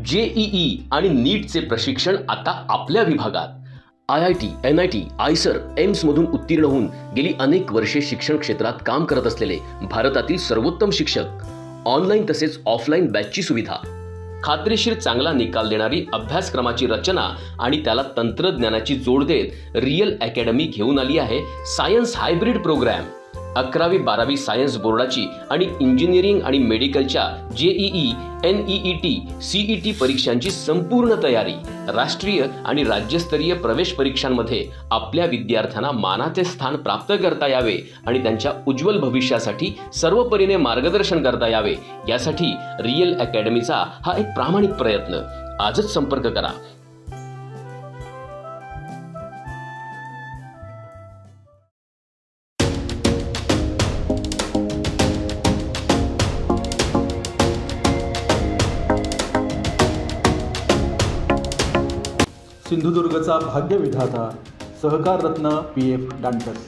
JEE आणि नीटचे प्रशिक्षण आता आपल्या विभागात। IIT, NIT, आयसर, एम्स मधून उत्तीर्ण होऊन गेली अनेक वर्षे शिक्षण क्षेत्रात काम करत असलेले भारतातील सर्वोत्तम शिक्षक, ऑनलाईन तसेच ऑफलाईन बॅचची सुविधा, खात्रीशीर चांगला निकाल देणारी अभ्यासक्रमाची रचना आणि त्याला तंत्रज्ञानाची जोड देत रियल अकॅडमी घेऊन आली आहे सायन्स हायब्रिड प्रोग्राम। 11वी 12वी सायन्स बोर्डाची आणि इंजिनिअरिंग आणि मेडिकलच्या JEE, NEET, CET परीक्षांची संपूर्ण तयारी, राष्ट्रीय आणि राज्यस्तरीय प्रवेश परीक्षांमध्ये आपल्या विद्यार्थ्यांना मानाचे स्थान प्राप्त करता यावे आणि त्यांच्या उज्ज्वल भविष्यासाठी सर्वपरीने मार्गदर्शन करता यावे यासाठी रियल अकॅडमीचा हा एक प्रामाणिक प्रयत्न। आजच संपर्क करा। सिंधुदुर्गचा भाग्यविधाता सहकार रत्न PF डांटस।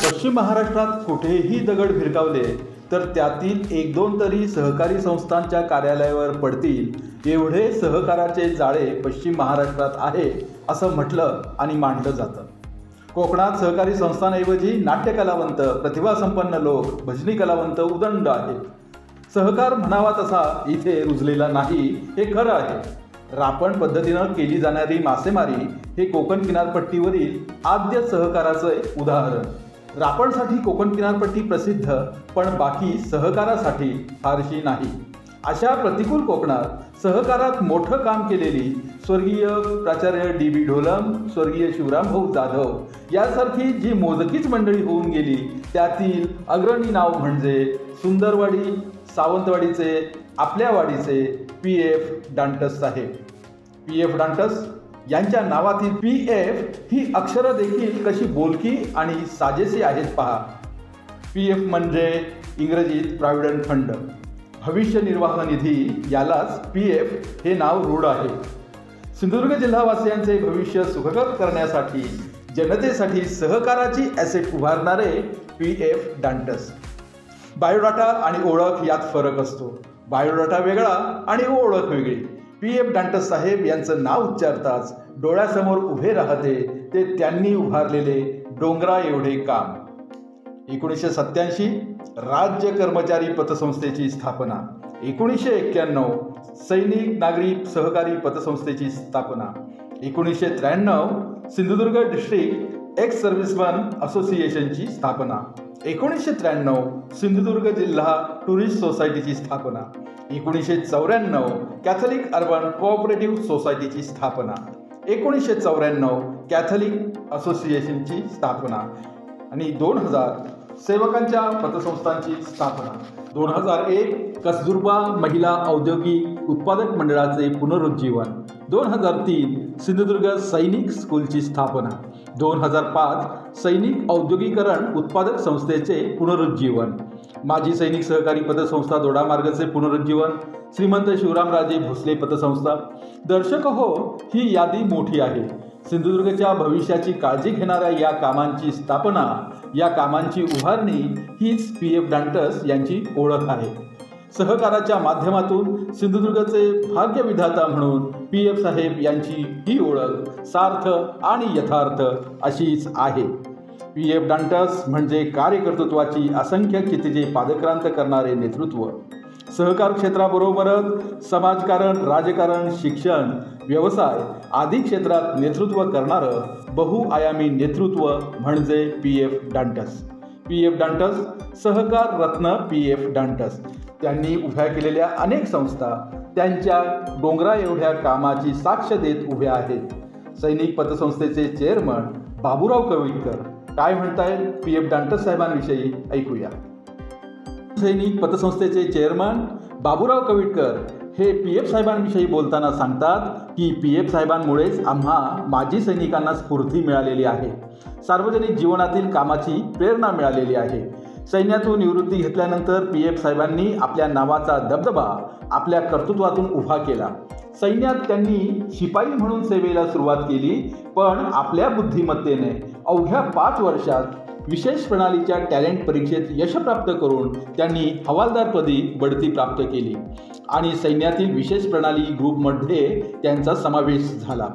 पश्चिम महाराष्ट्रात कुठेही दगड भिरकावले तर त्यातील 1-2 तरी सहकारी संस्थांच्या कार्यालयावर पडतील एवढे सहकाराचे जाळे पश्चिम महाराष्ट्रात आहे असं म्हटलं आणि मांडलं जातं। कोकणात सहकारी संस्थांऐवजी नाट्य कलावंत, प्रतिभासंपन्न लोक, भजनी कलावंत उदंड आहेत। सहकार म्हणावा तसा इथे रुजलेला नाही हे खरं आहे। रापण पद्धतीनं केली जाणारी मासेमारी हे कोकण किनारपट्टीवरील आद्य सहकाराचं उदाहरण। रापणसाठी कोकण किनारपट्टी प्रसिद्ध, पण बाकी सहकारासाठी फारशी नाही। अशा प्रतिकूल कोकणात सहकारात मोठं काम केलेली स्वर्गीय प्राचार्य DB ढोलम, स्वर्गीय शिवरामभाऊ जाधव यासारखी जी मोजकीच मंडळी होऊन गेली त्यातील अग्रणी नाव म्हणजे सुंदरवाडी सावंतवाडीचे आपल्या वाडीचे PF डांटस साहेब। PF डांटस यांच्या नावातील PF ही अक्षरं देखील कशी बोलकी आणि साजेशी आहेत पहा। PF म्हणजे इंग्रजीत प्रॉव्हिडंट फंड, भविष्य निर्वाह निधी, यालाच PF हे नाव रूढ आहे। सिंधुदुर्ग जिल्हावासियांचे भविष्य सुखकर करण्यासाठी जनतेसाठी सहकाराची ॲसेट उभारणारे PF डांटस। बायोडाटा आणि ओळख यात फरक असतो। बायोडाटा वेगळा आणि ओळख वेगळी। PF डांटस साहेब यांचं नाव उच्चारताच डोळ्यासमोर उभे राहते ते त्यांनी उभारलेले डोंगरा एवढे काम। 1987 राज्य कर्मचारी पतसंस्थेची स्थापना, 1991 सैनिक नागरी सहकारी पतसंस्थेची स्थापना, 1993 सिंधुदुर्ग डिस्ट्रिक्ट एक्स सर्व्हिसमन असोसिएशनची स्थापना, 1993 सिंधुदुर्ग जिल्हा टुरिस्ट सोसायटीची स्थापना, 1994 कॅथलिक अर्बन कोऑपरेटिव्ह सोसायटीची स्थापना, 1994 कॅथलिक असोसिएशनची स्थापना आणि 2000 सेवकांच्या पतसंस्थांची स्थापना, 2001 कस्तुरबा महिला औद्योगिक उत्पादक मंडळाचे पुनरुज्जीवन, 2003 सिंधुदुर्ग सैनिक स्कूलची स्थापना, 2005 सैनिक औद्योगिकरण उत्पादक संस्थेचे पुनरुज्जीवन, माजी सैनिक सहकारी पतसंस्था दोडामार्गचे पुनरुज्जीवन, श्रीमंत शिवरामराजे भोसले पतसंस्था। दर्शक हो, ही यादी मोठी आहे। सिंधुदुर्गच्या भविष्याची काळजी घेणाऱ्या या कामांची स्थापना, या कामांची उभारणी हीच PF डांटस यांची ओळख आहे। सहकाराच्या माध्यमातून सिंधुदुर्गचे भाग्यविधाता म्हणून PF साहेब यांची ही ओळख सार्थ आणि यथार्थ अशीच आहे। PF डांटस म्हणजे कार्यकर्तृत्वाची असंख्य क्षितिजे पादक्रांत करणारे नेतृत्व। सहकार क्षेत्राबरोबरच समाजकारण, राजकारण, शिक्षण, व्यवसाय आदी क्षेत्रात नेतृत्व करणारं बहुआयामी नेतृत्व म्हणजे PF डांटस। PF डांटस सहकार रत्न PF डांटस। त्यांनी उभ्या केलेल्या अनेक संस्था त्यांच्या डोंगरा एवढ्या कामाची साक्ष देत उभ्या आहेत। सैनिक पतसंस्थेचे चेअरमन बाबूराव कविटकर काय म्हणतायत PF डांटस साहेबांविषयी ऐकूया। सैनिक पतसंस्थेचे चेअरमन बाबूराव कविटकर हे PF साहेबांविषयी बोलताना सांगतात की PF साहेबांमुळेच आम्हा माजी सैनिकांना स्फूर्ती मिळालेली आहे, सार्वजनिक जीवनातील कामाची प्रेरणा मिळालेली आहे। सैन्यातून निवृत्ती घेतल्यानंतर PF साहेबांनी आपल्या नावाचा दबदबा आपल्या कर्तृत्वातून उभा केला। सैन्यात त्यांनी शिपाई म्हणून सेवेला सुरुवात केली, पण आपल्या बुद्धिमत्तेने अवघ्या 5 वर्षात विशेष प्रणालीच्या टॅलेंट परीक्षेत यश प्राप्त करून त्यांनी हवालदारपदी बढती प्राप्त केली आणि सैन्यातील विशेष प्रणाली ग्रुपमध्ये त्यांचा समावेश झाला.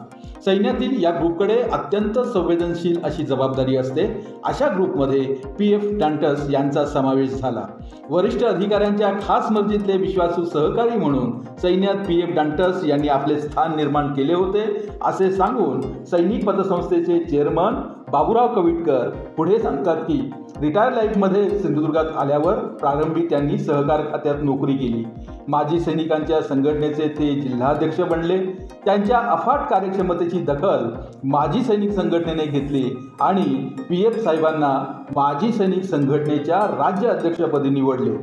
सैन्यातील या ग्रुपकडे अत्यंत संवेदनशील अशी जबाबदारी असते. अशा ग्रुपमध्ये PF डांटस यांचा समावेश झाला. वरिष्ठ अधिकाऱ्यांच्या खास मर्जीतले विश्वासू सहकारी म्हणून सैन्यात PF डांटस यांनी आपले स्थान निर्माण केले होते असे सांगून सैनिक पतसंस्थेचे चेअरमन बाबूराव कविटकर पुढे सांगतात की रिटायर लाईफमध्ये सिंधुदुर्गात आल्यावर प्रारंभी त्यांनी सहकार खात्यात नोकरी केली. माजी सैनिकांच्या संघटनेचे ते जिल्हाध्यक्ष बनले. त्यांच्या अफाट कार्यक्षमतेची दखल माजी सैनिक संघटनेने घेतली आणि PF साहेबांना माजी सैनिक संघटनेच्या राज्य अध्यक्षपदी निवडले.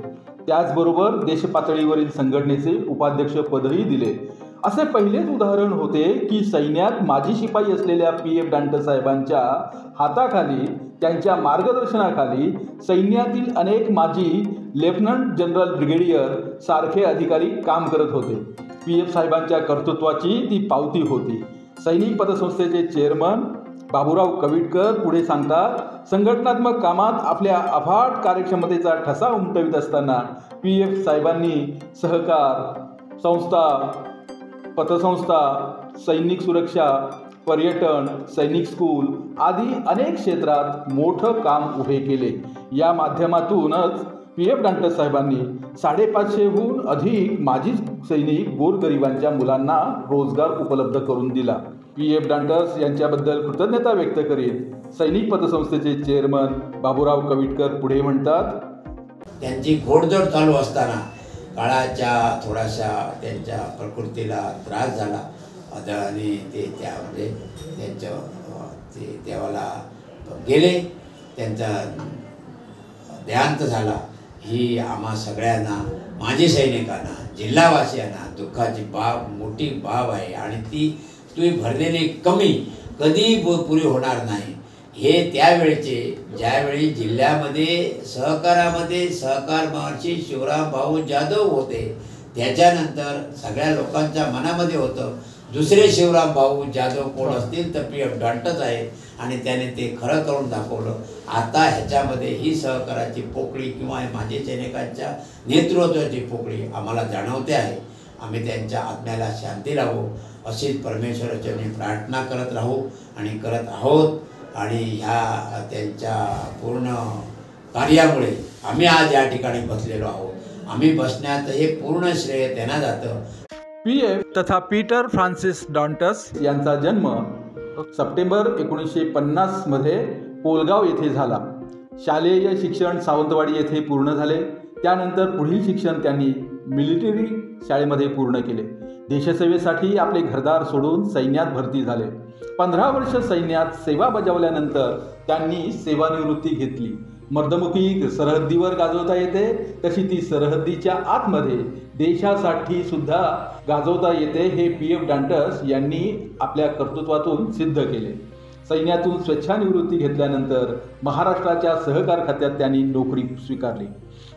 त्याचबरोबर देशपातळीवरील संघटनेचे उपाध्यक्षपदही दिले. असे पहिलेच उदाहरण होते की सैन्यात माजी शिपाई असलेल्या PF डांटस साहेबांच्या हाताखाली, त्यांच्या मार्गदर्शनाखाली सैन्यातील अनेक माजी लेफ्टनंट जनरल, ब्रिगेडियर सारखे अधिकारी काम करत होते. PF साहेबांच्या कर्तृत्वाची ती पावती होती. सैनिक पतसंस्थेचे चेअरमन बाबूराव कविटकर पुढे सांगतात, संघटनात्मक कामात आपल्या अफाट कार्यक्षमतेचा ठसा उमटवित असताना PF साहेबांनी सहकार संस्था, पतसंस्था, सैनिक सुरक्षा, पर्यटन, सैनिक स्कूल आदी अनेक क्षेत्रात मोठं काम उभे केले. या माध्यमातूनच PF डांटस साहेबांनी 550हून अधिक माजी सैनिक गोरगरिबांच्या मुलांना रोजगार उपलब्ध करून दिला. PF डांटस यांच्याबद्दल कृतज्ञता व्यक्त करीत सैनिक पतसंस्थेचे चेअरमन बाबूराव कविटकर पुढे म्हणतात, त्यांची घोडदौड चालू असताना काळाच्या थोडासा त्यांच्या प्रकृतीला त्रास झाला आणि ते त्यामध्ये त्यांचं ते देवाला गेले, त्यांचा देहांत झाला. ही आम्हा सगळ्यांना, माजी सैनिकांना, जिल्हावासियांना दुःखाची मोठी बाब आहे आणि ती भरलेली कमी कधी पुरी होणार नाही. हे त्यावेळेचे, ज्यावेळी जिल्ह्यामध्ये सहकारामध्ये सहकार महर्षी शिवराम भाऊ जाधव होते, त्याच्यानंतर सगळ्या लोकांच्या मनामध्ये होतं दुसरे शिवराम भाऊ जाधव कोण असतील तर PF डांटस आहे आणि त्याने ते खरं करून दाखवलं. आता ह्याच्यामध्ये ही सहकाराची पोकळी किंवा माजी सैनिकांच्या नेतृत्वाची पोकळी आम्हाला जाणवते आहे. आम्ही त्यांच्या आत्म्याला शांती लावू अशीच परमेश्वराची प्रार्थना करत राहू आणि करत आहोत. आणि ह्या त्यांच्या पूर्ण कार्यामुळे आम्ही आज या ठिकाणी बसलेलो आहोत. आम्ही बसण्याचं हे पूर्ण श्रेय त्यांना जातं. PF तथा पीटर फ्रान्सिस डांटस यांचा जन्म सप्टेंबर 1950 मध्ये पोलगाव येथे झाला. शालेय शिक्षण सावंतवाडी येथे पूर्ण झाले. त्यानंतर पुढील शिक्षण त्यांनी मिलिटरी शाळेमध्ये पूर्ण केले. देशसेवेसाठी आपले घरदार सोडून सैन्यात भरती झाले. 15 वर्ष सैन्यात सेवा बजावल्यानंतर त्यांनी सेवानिवृत्ती घेतली. मर्दमुखी सरहद्दीवर गाजवता येते तशी ती सरहद्दीच्या आतमध्ये देशासाठी सुद्धा गाजवता येते हे PF डांटस यांनी आपल्या कर्तृत्वातून सिद्ध केले. सैन्यातून स्वेच्छानिवृत्ती घेतल्यानंतर महाराष्ट्राच्या सहकार खात्यात त्यांनी नोकरी स्वीकारली.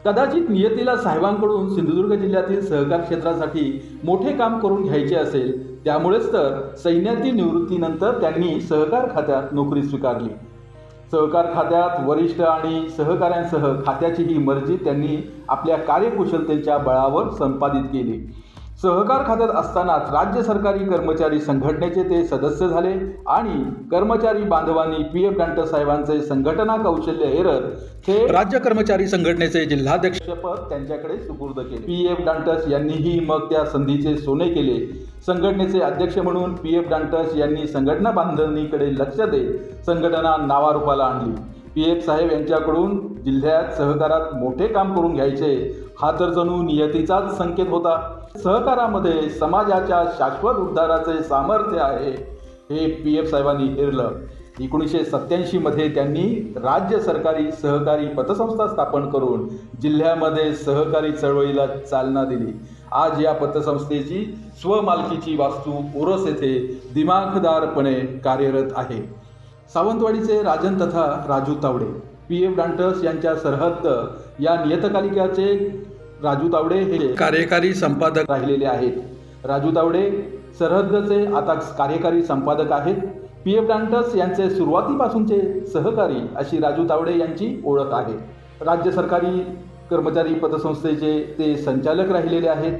कदाचित नियतीला साहेबांकडून सिंधुदुर्ग जिल्ह्यातील सहकार क्षेत्रासाठी मोठे काम करून घ्यायचे असेल, त्यामुळेच तर सैन्यातील निवृत्तीनंतर त्यांनी सहकार खात्यात नोकरी स्वीकारली. सहकार खात्यात वरिष्ठ आणि सहकाऱ्यांसह खात्याचीही मर्जी त्यांनी आपल्या कार्यकुशलतेच्या बळावर संपादित केली. सहकार खात्यात असतानाच राज्य सरकारी कर्मचारी संघटनेचे ते सदस्य झाले आणि कर्मचारी बांधवांनी PF डांटस साहेबांचे संघटना कौशल्य हेरत ते राज्य कर्मचारी संघटनेचे जिल्हाध्यक्षपद त्यांच्याकडे सुपूर्द केले. PF डांटस यांनीही मग त्या संधीचे सोने केले. संघटनेचे अध्यक्ष म्हणून PF डांटस यांनी संघटना बांधणीकडे लक्ष देत संघटना नावारूपाला आणली. PF साहेब यांच्याकडून जिल्ह्यात सहकारात मोठे काम करून घ्यायचे हा तर जणू नियतीचाच संकेत होता. सहकारामध्ये समाजाच्या शाश्वत उद्धाराचे सामर्थ्य आहे हे PF साहेबांनी हेरलं. 1987 मध्ये त्यांनी राज्य सरकारी सहकारी पतसंस्था स्थापन करून जिल्ह्यामध्ये सहकारी चळवळीला चालना दिली. आज या पतसंस्थेची स्वमालकीची वास्तू ओरस येथे दिमाखदारपणे कार्यरत आहे. सावंतवाडीचे राजन तथा राजू तावडे PF डांटस यांच्या सरहद्द या नियतकालिकाचे राजू तावडे हे कार्यकारी संपादक राहिलेले आहेत. राजू तावडे सरहद्दचे आता कार्यकारी संपादक आहेत. PF डांटस यांचे सुरुवातीपासूनचे सहकारी अशी राजू तावडे यांची ओळख आहे. राज्य सरकारी कर्मचारी पतसंस्थेचे ते संचालक राहिलेले आहेत.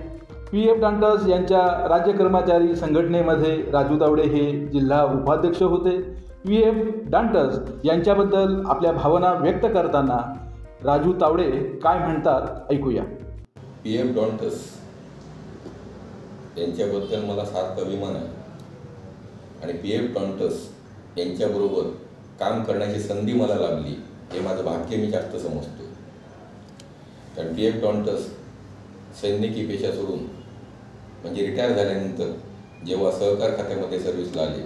PF डांटस यांच्या राज्य कर्मचारी संघटनेमध्ये राजू तावडे हे जिल्हा उपाध्यक्ष होते. PF डांटस यांच्याबद्दल आपल्या भावना व्यक्त करताना राजू तावडे काय म्हणतात ऐकूया. PF डांटस यांच्याबद्दल मला सार्थ अभिमान आहे आणि PF डांटस यांच्याबरोबर काम करण्याची संधी मला लाभली हे माझं भाग्य मी जास्त समजतो. कारण PF डांटस सैनिकी पेशा सोडून म्हणजे रिटायर झाल्यानंतर जेव्हा सहकार खात्यामध्ये सर्व्हिसला आले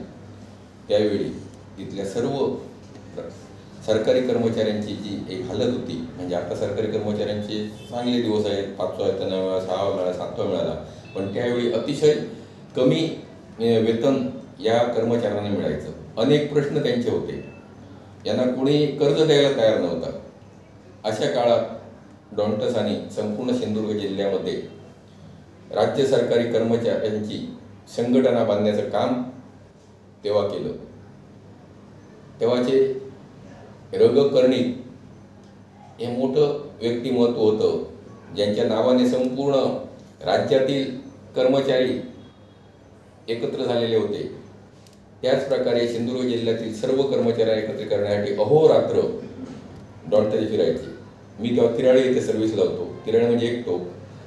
त्यावेळी तिथल्या सर्व सरकारी कर्मचाऱ्यांची जी एक हालत होती, म्हणजे आता सरकारी कर्मचाऱ्यांचे चांगले दिवस आहेत, 5वा वेतन मिळाला, 6वा मिळाला, 7वा मिळाला, पण त्यावेळी अतिशय कमी वेतन या कर्मचाऱ्यांना मिळायचं. अनेक प्रश्न त्यांचे होते, यांना कोणी कर्ज द्यायला तयार नव्हता. अशा काळात डांटसांनी संपूर्ण सिंधुदुर्ग जिल्ह्यामध्ये राज्य सरकारी कर्मचाऱ्यांची संघटना बांधण्याचं काम तेव्हा केलं. तेव्हाचे रग कर्णिक हे मोठं व्यक्तिमत्व होतं, ज्यांच्या नावाने संपूर्ण राज्यातील कर्मचारी एकत्र झालेले होते. त्याचप्रकारे सिंधुदुर्ग जिल्ह्यातील सर्व कर्मचारी एकत्र करण्यासाठी अहोरात्र डांटस फिरायचे. मी तेव्हा तिराळे येथे सर्व्हिसला होतो. तिराळे म्हणजे एक टोक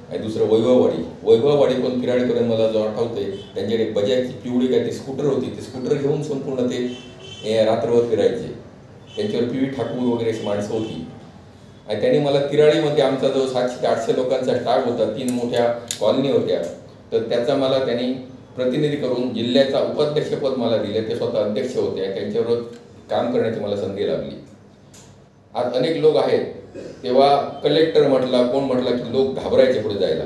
आणि दुसरं वैभववाडी पण तिराळेपर्यंत मला जो आठवते, त्यांच्याकडे बजाजची पिवळी काय ती स्कूटर होती, ती स्कूटर घेऊन संपूर्ण ते रात्रभर फिरायचे. त्यांच्यावर PV ठाकूर वगैरे अशी माणसं होती आणि त्यांनी मला तिराळीमध्ये आमचा जो 700 ते 800 लोकांचा स्टाफ होता, 3 मोठ्या कॉलनी होत्या, तर त्याचा मला त्यांनी प्रतिनिधी करून जिल्ह्याचा उपाध्यक्षपद मला दिले. ते स्वतः अध्यक्ष होते. त्यांच्याबरोबर काम करण्याची मला संधी लाभली. आज अनेक लोक आहेत, तेव्हा कलेक्टर म्हटला, कोण म्हटला की लोक घाबरायचे पुढे जायला,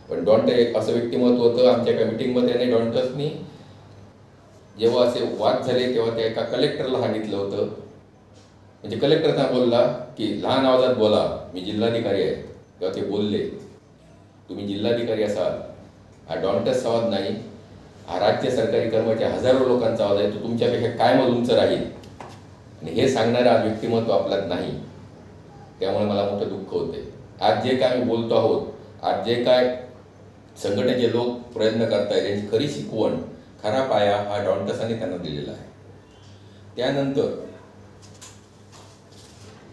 पण डांटस एक असं व्यक्तिमत्व होतं. आमच्या एका मिटिंगमध्ये त्याने डांटसनी जेव्हा असे वाद झाले तेव्हा त्या एका कलेक्टरला सांगितलं होतं, म्हणजे कलेक्टर त्यांना बोलला की लहान आवाजात बोला, मी जिल्हाधिकारी आहे. तेव्हा ते बोलले, तुम्ही जिल्हाधिकारी असाल, हा डांटसचा आवाज नाही, हा राज्य सरकारी कर्मचारी हजारो लोकांचा आवाज आहे, तो तुमच्यापेक्षा काय मग उंच राहील. आणि हे सांगणारा व्यक्तिमत्व आपल्यात नाही. त्यामुळे मला मोठं दुःख होते. आज जे काय मी बोलतो आहोत, आज जे काय संघटनेचे लोक प्रयत्न करतायत, त्यांची खरी शिकवण, खरा पाया हा डांटसांनी त्यांना दिलेला आहे. त्यानंतर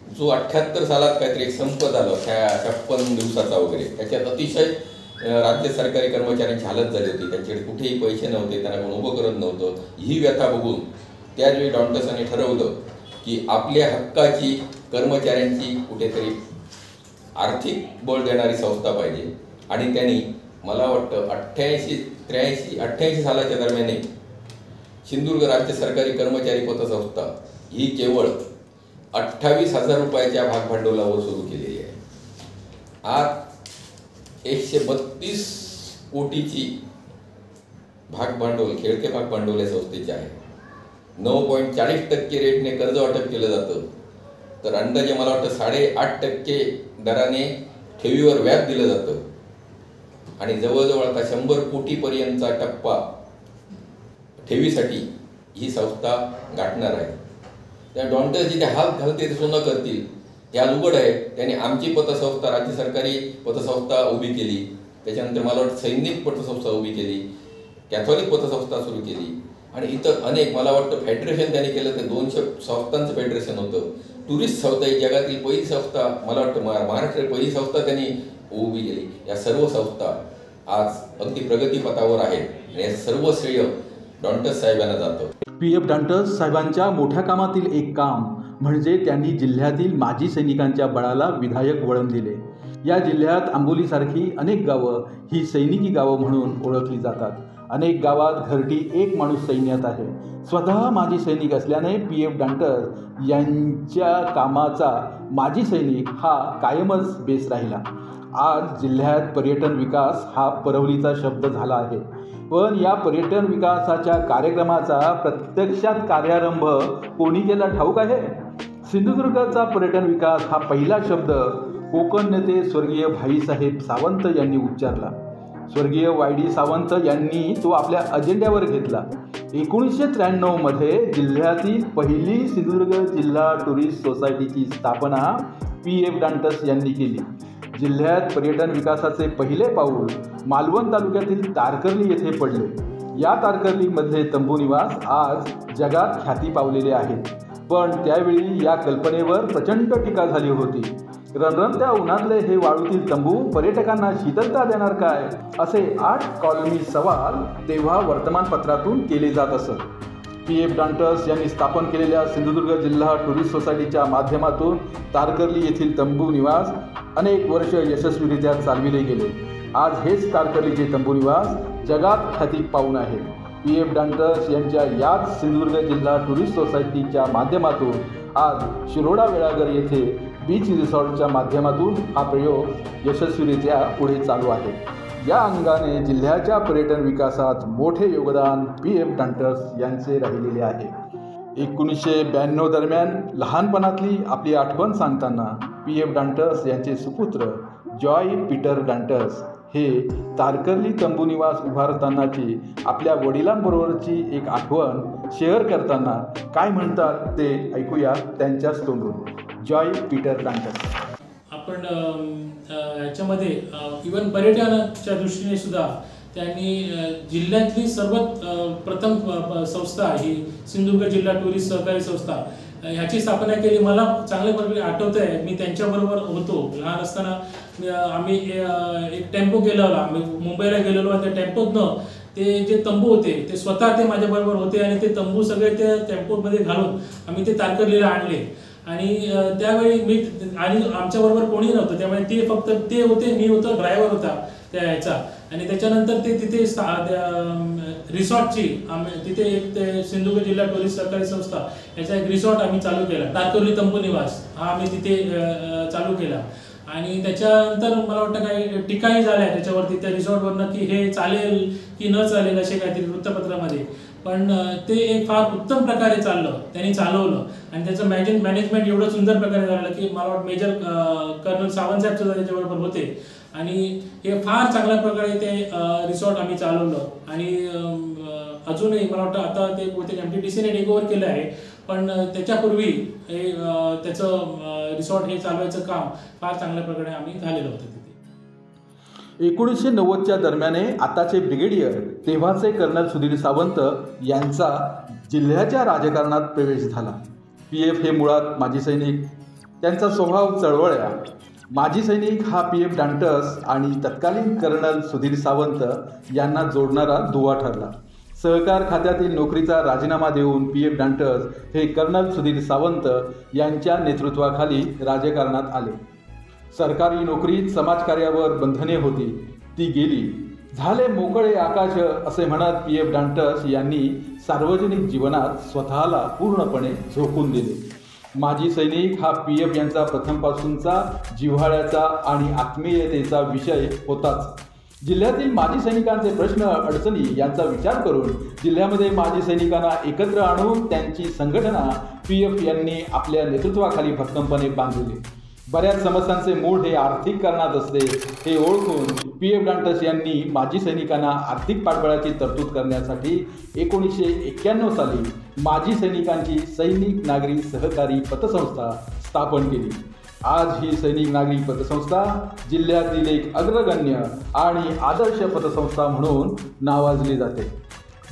जो 78 सालात काहीतरी एक संप झाला, 56 दिवसाचा वगैरे, त्याच्यात अतिशय राज्य सरकारी कर्मचाऱ्यांची हालत झाली होती. त्यांच्याकडे कुठेही पैसे नव्हते, त्यांना कोण उभं करत नव्हतं. ही व्यथा बघून त्याचवेळी डांटसांनी ठरवलं की आपल्या हक्काची कर्मचाऱ्यांची कुठेतरी आर्थिक बळ देणारी संस्था पाहिजे. आणि त्यांनी मला वाटतं 88 सालाच्या दरम्यान सिंधुदुर्ग राज्य सरकारी कर्मचारी पतसंस्था ही केवळ 28,000 रुपयाच्या भागभांडवलावर सुरू केलेली आहे. आज 132 कोटीची भागभांडवल, खेळते भागभांडवल या संस्थेचे आहे. 9.40% रेटने कर्ज वाटप केलं जातं, तर अंदाजे मला वाटतं 8.5% दराने ठेवीवर व्याज दिलं जातं आणि जवळजवळ आता 100 कोटीपर्यंतचा टप्पा ठेवीसाठी ही संस्था गाठणार आहे. त्या डांटस जिथे हात घालते ते सोनं करतील हे आज उघड आहे. त्यांनी आमची पतसंस्था, राज्य सरकारी पतसंस्था उभी केली. त्याच्यानंतर मला वाटतं सैनिक पतसंस्था उभी केली, कॅथॉलिक पतसंस्था सुरू केली आणि इतर अनेक, मला वाटतं फेडरेशन त्यांनी केलं, ते 200 संस्थांचं फेडरेशन होतं. टुरिस्ट संस्था ही जगातील पहिली संस्था, मला वाटतं महाराष्ट्रातील पहिली संस्था त्यांनी उभी केली. या सर्व संस्था आज अगदी प्रगतीपथावर आहेत आणि हे सर्व श्रेय डांटस साहेबांना जातं. PF डांटस साहेबांच्या मोठ्या कामातील एक काम म्हणजे त्यांनी जिल्ह्यातील माजी सैनिकांच्या बळाला विधायक वळण दिले. या जिल्ह्यात आंबोलीसारखी अनेक गावं ही सैनिकी गावं म्हणून ओळखली जातात. अनेक गावात घरटी एक माणूस सैन्यात आहे. स्वतः माजी सैनिक असल्याने PF डांटस यांच्या कामाचा माजी सैनिक हा कायमच बेस राहिला. आज जिल्ह्यात पर्यटन विकास हा परवलीचा शब्द झाला आहे, पण या पर्यटन विकासाच्या कार्यक्रमाचा प्रत्यक्षात कार्यारंभ कोणी केला ठाऊक आहे? सिंधुदुर्गचा पर्यटन विकास हा पहिला शब्द कोकण नेते स्वर्गीय भाईसाहेब सावंत यांनी उच्चारला. स्वर्गीय YD सावंत यांनी तो आपल्या अजेंड्यावर घेतला. 1993 मध्ये जिल्ह्यातील पहिली सिंधुदुर्ग जिल्हा टुरिस्ट सोसायटीची स्थापना PF डांटस यांनी केली. जिल्ह्यात पर्यटन विकासाचे पहिले पाऊल मालवण तालुक्यातील तारकर्ली येथे पडले. या तारकर्लीमधले तंबू निवास आज जगात ख्याती पावलेले आहेत. पण त्यावेळी या कल्पनेवर प्रचंड टीका झाली होती. रणरणत्या उन्हातले हे वाळूतील तंबू पर्यटकांना शीतलता देणार काय, असे 8 कॉलमी सवाल तेव्हा वर्तमानपत्रातून केले जात असत. PF डांटस यांनी स्थापन केलेल्या सिंधुदुर्ग जिल्हा टुरिस्ट सोसायटीच्या माध्यमातून तारकर्ली येथील तंबू निवास अनेक वर्ष यशस्वीरित्या चालविले गेले. आज हेच तारकर्लीचे तंबू निवास जगात ख्याती पावून आहेत. PF डांटस यांच्या याच सिंधुदुर्ग जिल्हा टुरिस्ट सोसायटीच्या माध्यमातून आज शिरोडा वेळागर येथे बीच रिसॉर्टच्या माध्यमातून हा प्रयोग यशस्वीरित्या पुढे चालू आहे. या अंगाने जिल्ह्याच्या पर्यटन विकासात मोठे योगदान PF डांटस यांचे राहिलेले आहे. 1992 दरम्यान लहानपणातली आपली आठवण सांगताना PF डांटस यांचे सुपुत्र जॉय पीटर डांटस हे तारकर्ली तंबू निवास उभारतानाची आपल्या वडिलांबरोबरची एक आठवण शेअर करताना काय म्हणतात ते ऐकूया त्यांच्याच तोंडून. Joy Peter Dantas. आपण याच्यामध्ये इव्हन पर्यटनाच्या दृष्टीने सुद्धा त्यांनी जिल्ह्यातली सर्वात प्रथम संस्था ही सिंधुदुर्ग जिल्हा टुरिस्ट सहकारी संस्था ह्याची स्थापना केली. मला चांगल्या प्रकारे आठवतं आहे, मी त्यांच्याबरोबर होतो. लहान असताना आम्ही एक टेम्पो केला होता. आम्ही मुंबईला गेलेलो आणि त्या टेम्पोतनं ते जे तंबू होते ते स्वतः ते माझ्याबरोबर होते आणि ते तंबू सगळे त्या टेम्पोमध्ये घालून आम्ही ते तारकर्लीला आणले. आणि त्यावेळी मी आणि आमच्याबरोबर कोणी नव्हतं, त्यामुळे ते फक्त ते होते, मी होतो, ड्रायव्हर होता त्या ह्याचा. आणि त्याच्यानंतर ते तिथे रिसॉर्टची तिथे एक ते सिंधुदुर्ग जिल्हा टुरिस्ट सहकारी संस्था याचा एक रिसॉर्ट आम्ही चालू केला. तारकर्ली तंबू निवास हा आम्ही तिथे चालू केला. आणि त्याच्यानंतर मला वाटतं काही टीकाही झाल्या त्याच्यावरती त्या रिसॉर्टवरनं की हे चालेल की न चालेल असे काहीतरी वृत्तपत्रामध्ये. पण ते एक फार उत्तम प्रकारे चाललं, त्यांनी चालवलं आणि त्याचं मॅनेजमेंट एवढं सुंदर प्रकारे झालं की मला वाटतं मेजर कर्नल सावंतसाहेब सुद्धा त्याच्याबरोबर होते. आणि हे फार चांगल्या प्रकारे ते रिसॉर्ट आम्ही चालवलं. आणि अजूनही मला वाटतं आता ते बहुतेक MTDCने टेक ओव्हर केलं आहे, पण त्याच्यापूर्वी हे त्याचं रिसॉर्ट हे चालवायचं काम फार चांगल्या प्रकारे आम्ही झालेलं होतं तिथे. 1990च्या दरम्याने आताचे ब्रिगेडियर तेव्हाचे कर्नल सुधीर सावंत यांचा जिल्ह्याच्या राजकारणात प्रवेश झाला. PF हे मुळात माजी सैनिक, त्यांचा स्वभाव चळवळ्या. माजी सैनिक हा PF डांटस आणि तत्कालीन कर्नल सुधीर सावंत यांना जोडणारा दुवा ठरला. सहकार खात्यातील नोकरीचा राजीनामा देऊन PF डांटस हे कर्नल सुधीर सावंत यांच्या नेतृत्वाखाली राजकारणात आले. सरकारी नोकरीत समाजकार्यावर बंधने होती, ती गेली. झाले मोकळे आकाश असे म्हणत PF डांटस यांनी सार्वजनिक जीवनात स्वतःला पूर्णपणे झोकून दिले. माजी सैनिक हा PF यांचा प्रथमपासूनचा जिव्हाळ्याचा आणि आत्मीयतेचा विषय होताच. जिल्ह्यातील माजी सैनिकांचे प्रश्न अडचणी यांचा विचार करून जिल्ह्यामध्ये माजी सैनिकांना एकत्र आणून त्यांची संघटना PF यांनी आपल्या नेतृत्वाखाली भक्कमपणे बांधली. बऱ्याच समस्यांचे मूळ हे आर्थिक कारणात असते हे ओळखून PF डांटस यांनी माजी सैनिकांना आर्थिक पाठबळाची तरतूद करण्यासाठी 1991 साली माजी सैनिकांची सैनिक नागरी सहकारी पतसंस्था स्थापन केली. आज ही सैनिक नागरी पतसंस्था जिल्ह्यातील एक अग्रगण्य आणि आदर्श पतसंस्था म्हणून नावाजली जाते.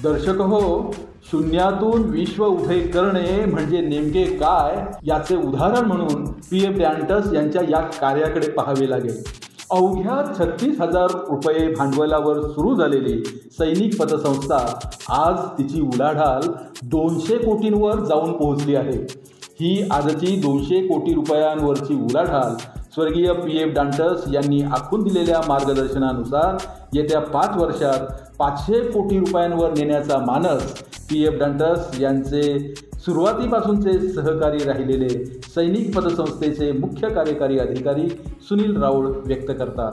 दर्शक हो, शून्यातून विश्व उभे करणे म्हणजे नेमके काय याचे उदाहरण म्हणून PF डांटस यांच्या या कार्याकडे पाहावे लागेल. अवघ्या 36,000 रुपये भांडवलावर सुरू झालेली सैनिक पतसंस्था आज तिची उलाढाल 200 कोटींवर जाऊन पोहोचली आहे. ही आजची 200 कोटी रुपयांवरची उलाढाल स्वर्गीय PF डांटस यांनी आखून दिलेल्या मार्गदर्शनानुसार येत्या 5 वर्षात 500 कोटी रुपयांवर नेण्याचा मानस PF डांटस यांचे सुरुवातीपासूनचे सहकारी राहिलेले सैनिक पतसंस्थेचे मुख्य कार्यकारी अधिकारी सुनील राऊळ व्यक्त करतात.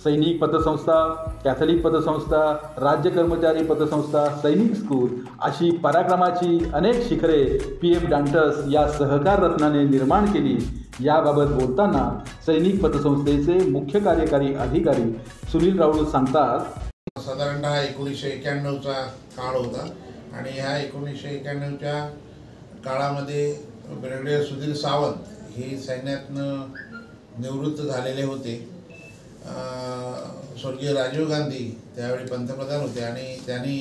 सैनिक पतसंस्था, कॅथलिक पतसंस्था, राज्य कर्मचारी पतसंस्था, सैनिक स्कूल अशी पराक्रमाची अनेक शिखरे PF डांटस या सहकार रत्नाने निर्माण केली. याबाबत बोलताना सैनिक पतसंस्थेचे मुख्य कार्यकारी अधिकारी सुनील राऊळ सांगतात. साधारणतः 1991चा काळ होता. आणि ह्या 1991च्या काळामध्ये ब्रिगेडियर सुधीर सावंत हे सैन्यातनं निवृत्त झालेले होते. स्वर्गीय राजीव गांधी त्यावेळी पंतप्रधान होते आणि त्यांनी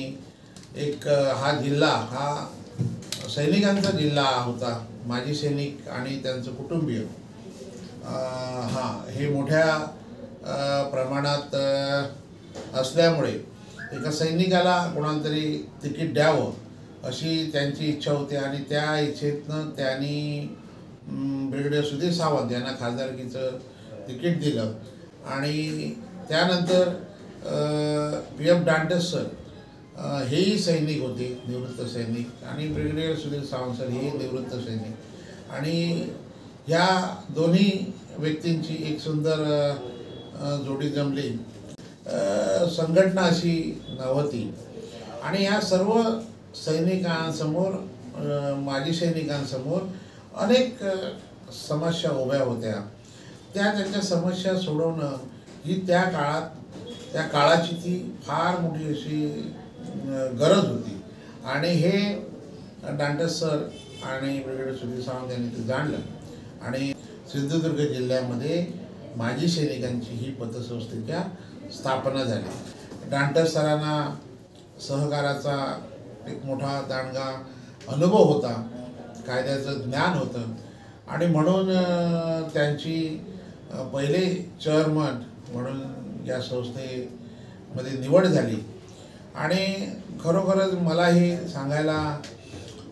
हा जिल्हा हा सैनिकांचा जिल्हा होता. माजी सैनिक आणि त्यांचं कुटुंबीय हे मोठ्या प्रमाणात असल्यामुळे एका सैनिकाला कोणाला तरी तिकीट द्यावं अशी त्यांची इच्छा होती आणि त्या इच्छेतनं त्यांनी ब्रिगेडियर सुधीर सावंत यांना खासदारकीचं तिकीट दिलं. आणि त्यानंतर PM डांटस सर हेही सैनिक होते, निवृत्त सैनिक, आणि ब्रिगेडियर सुधीर सावंत सर हे निवृत्त सैनिक. आणि ह्या दोन्ही व्यक्तींची एक सुंदर जोडी जमली. संघटना अशी नव्हती आणि ह्या सर्व सैनिकांसमोर, माजी सैनिकांसमोर अनेक समस्या उभ्या होत्या. त्यांच्या समस्या सोडवणं ही त्या काळाची ती फार मोठी अशी गरज होती. आणि हे डांटस सर आणि ब्रिगेडियर सुधीर सावंत यांनी ते जाणलं आणि सिंधुदुर्ग जिल्ह्यामध्ये माजी सैनिकांची ही पतसंस्थेच्या स्थापना झाली. डांटस सरांना सहकाराचा एक मोठा दांडगा अनुभव होता, कायद्याचं ज्ञान होतं आणि म्हणून त्यांची पहिले चेअरमन म्हणून या संस्थेमध्ये निवड झाली. आणि खरोखरच मला हे सांगायला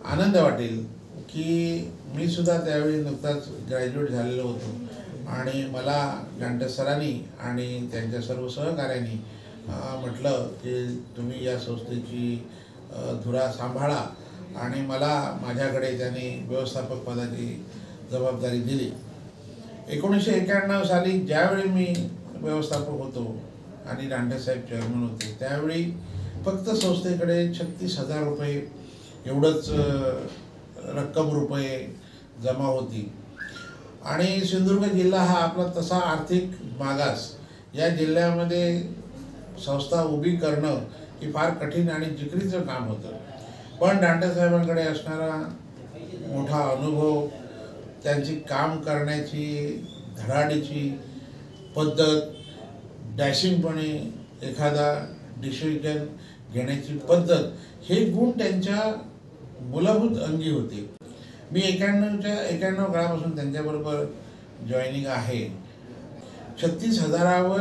आनंद वाटेल की मी सुद्धा त्यावेळी नुकताच ग्रॅज्युएट झालेलो होतो आणि मला डांटस सरांनी आणि त्यांच्या सर्व सहकाऱ्यांनी म्हटलं की तुम्ही या संस्थेची धुरा सांभाळा आणि मला माझ्याकडे त्यांनी व्यवस्थापक पदाची जबाबदारी दिली. 1991 साली ज्यावेळी मी व्यवस्थापक होतो आणि डांटस साहेब चेअरमन होते त्यावेळी फक्त संस्थेकडे 36,000 रुपये एवढंच रक्कम रुपये जमा होती. आणि सिंधुदुर्ग जिल्हा हा आपला तसा आर्थिक मागास, या जिल्ह्यामध्ये संस्था उभी करणं ही फार कठीण आणि जिकरीचं काम होतं. पण डांटस साहेबांकडे असणारा मोठा अनुभव, त्यांची काम करण्याची धडाडीची पद्धत, डॅशिंगपणे एखादा डिसिजन घेण्याची पद्धत, हे गुण त्यांच्या मूलभूत अंगी होते. मी 91 काळापासून त्यांच्याबरोबर जॉईनिंग आहे. 36,000वर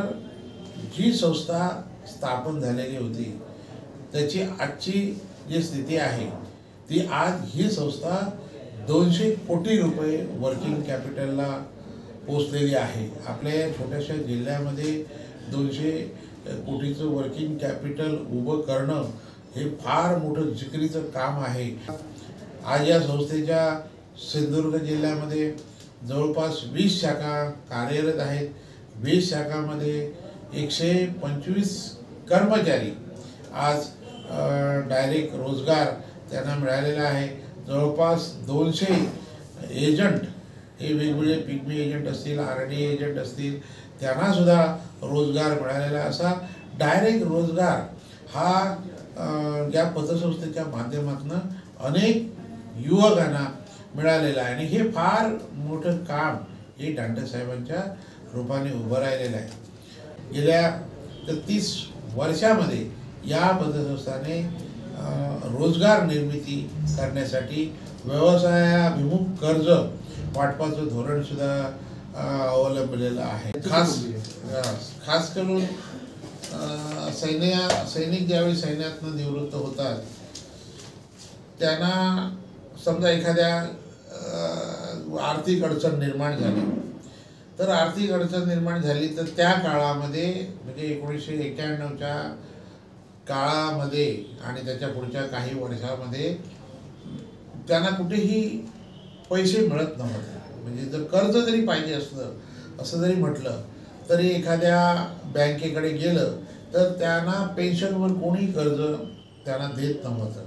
जी संस्था स्थापन झालेली होती त्याची आजची जी स्थिती आहे ती आज ही संस्था 200 कोटी रुपये वर्किंग कॅपिटलला पोचलेली आहे. आपल्या छोट्याशा जिल्ह्यामध्ये 200 कोटीचं वर्किंग कॅपिटल उभं करणं हे फार मोठं जिकरीचं काम आहे. आज या संस्थेच्या सिंधुदुर्ग जिल्ह्यामध्ये जवळपास 20 शाखा कार्यरत आहेत. 20 शाखामध्ये 125 कर्मचारी आज डायरेक्ट रोजगार त्यांना मिळालेला आहे. जवळपास 200 एजंट, हे वेगवेगळे पिग्मी एजंट असतील, RD एजंट असतील, त्यांनासुद्धा रोजगार मिळालेला. असा डायरेक्ट रोजगार हा या पतसंस्थेच्या माध्यमातून अनेक युवकांना मिळालेलं आहे. आणि हे फार मोठं काम हे डांटस साहेबांच्या रूपाने उभं राहिलेलं आहे. गेल्या 30 वर्षामध्ये या पतसंस्थाने रोजगार निर्मिती करण्यासाठी व्यवसायाभिमुख कर्ज वाटपाचं धोरणसुद्धा अवलंबलेलं आहे. खास करून सैनिक ज्यावेळी सैन्यातनं निवृत्त होतात त्यांना समजा एखाद्या आर्थिक अडचण निर्माण झाली, तर आर्थिक अडचण निर्माण झाली तर त्या काळामध्ये म्हणजे 1991च्या काळामध्ये आणि त्याच्या पुढच्या काही वर्षामध्ये त्यांना कुठेही पैसे मिळत नव्हते. म्हणजे जर कर्ज जरी पाहिजे असलं असं जरी म्हटलं तरी एखाद्या बँकेकडे गेलं तर त्यांना पेन्शनवर कोणी कर्ज त्यांना देत नव्हतं.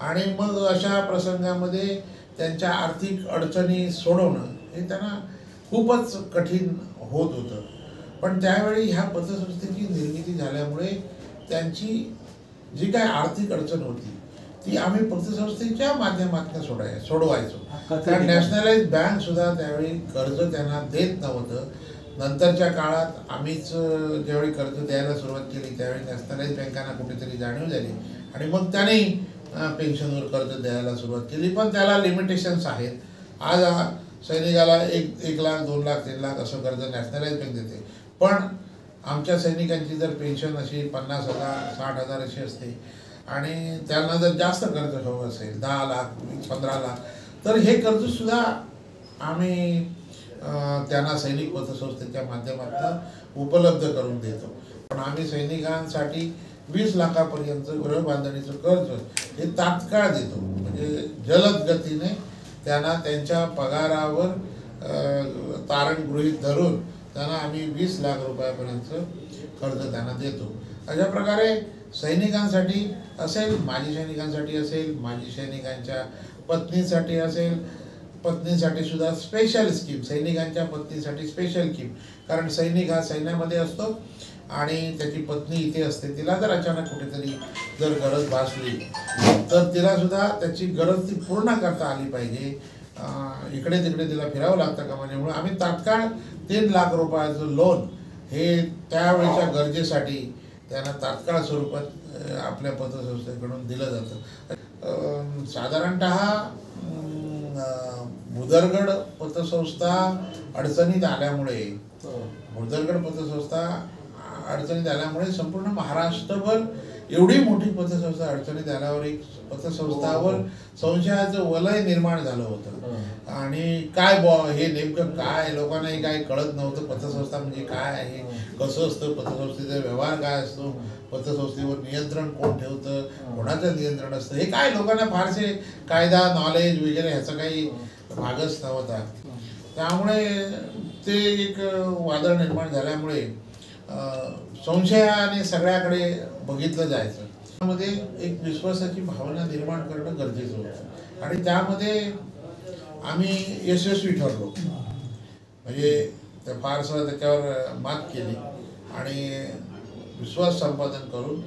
आणि मग अशा प्रसंगामध्ये त्यांच्या आर्थिक अडचणी सोडवणं हे त्यांना खूपच कठीण होत होतं. पण त्यावेळी ह्या पतसंस्थेची निर्मिती झाल्यामुळे त्यांची जी काय आर्थिक अडचण होती ती आम्ही पतसंस्थेच्या माध्यमातून सोडवायचो. कारण नॅशनलाइज बँक सुद्धा त्यावेळी कर्ज त्यांना देत नव्हतं. नंतरच्या काळात आम्हीच ज्यावेळी कर्ज द्यायला सुरुवात केली त्यावेळी नॅशनलाइज बँकांना कुठेतरी जाणीव झाली आणि मग त्यांनी पेन्शनवर कर्ज द्यायला सुरुवात केली. पण त्याला लिमिटेशन्स आहेत. आज सैनिकाला 1 लाख 2 लाख 3 लाख असं कर्ज नॅशनलाइज बँक देते. पण आमच्या सैनिकांची जर पेन्शन अशी 50,000 60,000 अशी असते आणि त्यांना जर जास्त कर्ज हवं असेल 10 लाख 15 लाख तर हे कर्जसुद्धा आम्ही त्यांना सैनिक पतसंस्थेच्या माध्यमातून उपलब्ध करून देतो. पण आम्ही सैनिकांसाठी 20 लाखापर्यंत गृहबांधणीचं कर्ज हे तात्काळ देतो. म्हणजे जलद गतीने त्यांना त्यांच्या पगारावर तारण गृहीत धरून त्यांना आम्ही 20 लाख रुपयापर्यंत कर्ज त्यांना देतो. अशा प्रकारे सैनिकांसाठी असेल, माजी सैनिकांसाठी असेल, माजी सैनिकांच्या पत्नीसाठी असेल, पत्नीसाठी सुद्धा स्पेशल स्कीम, सैनिकांच्या पत्नीसाठी स्पेशल स्कीम. कारण सैनिक हा सैन्यामध्ये असतो आणि त्याची पत्नी इथे असते. तिला जर अचानक कुठेतरी जर गरज भासली तर तिलासुद्धा त्याची गरज ती पूर्ण करता आली पाहिजे. इकडे तिकडे तिला फिरावं लागतं कामामुळे आम्ही तात्काळ 3 लाख रुपयाचं लोन हे त्यावेळेच्या गरजेसाठी त्यांना तात्काळ स्वरूपात आपल्या पतसंस्थेकडून दिलं जातं. साधारणतः भुदरगड पतसंस्था अडचणीत आल्यामुळे संपूर्ण महाराष्ट्रभर एवढी मोठी पतसंस्था अडचणीत आल्यावर एक पतसंस्थावर संशयाचं वलय निर्माण झालं होतं. आणि काय हे नेमकं काय लोकांनाही काय कळत नव्हतं. पतसंस्था म्हणजे काय आहे, कसं असतं, पतसंस्थेचा व्यवहार काय असतो, पतसंस्थेवर नियंत्रण कोण ठेवतं, कोणाचं नियंत्रण असतं, हे काय लोकांना फारसे कायदा नॉलेज वगैरे ह्याचा काही भागच नव्हता. त्यामुळे ते एक वादळ निर्माण झाल्यामुळे संशयाने सगळ्याकडे बघितलं जायचं. त्यामध्ये एक विश्वासाची भावना निर्माण करणं गरजेचं होतं आणि त्यामध्ये आम्ही यशस्वी ठरलो. म्हणजे फारसं त्याच्यावर मात केली आणि विश्वास संपादन करून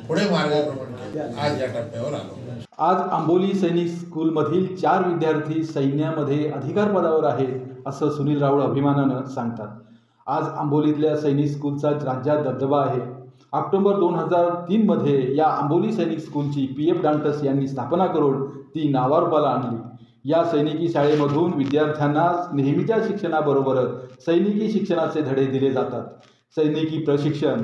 पुढे मार्गक्रमण केले. आज या टप्प्यावर आलो. आज आंबोली सैनिक स्कूलमधील 4 विद्यार्थी सैन्यामध्ये अधिकार पदावर आहेत असं सुनील राऊळ अभिमानानं सांगतात. आज आंबोलीतल्या सैनिक स्कूलचा राज्यात दबदबा आहे. ऑक्टोबर 2003 मध्ये या आंबोली सैनिक स्कूलची PF डांटस यांनी स्थापना करून ती नावारूपाला आणली. या सैनिकी शाळेमधून विद्यार्थ्यांना नेहमीच्या शिक्षणाबरोबरच सैनिकी शिक्षणाचे धडे दिले जातात. सैनिकी प्रशिक्षण,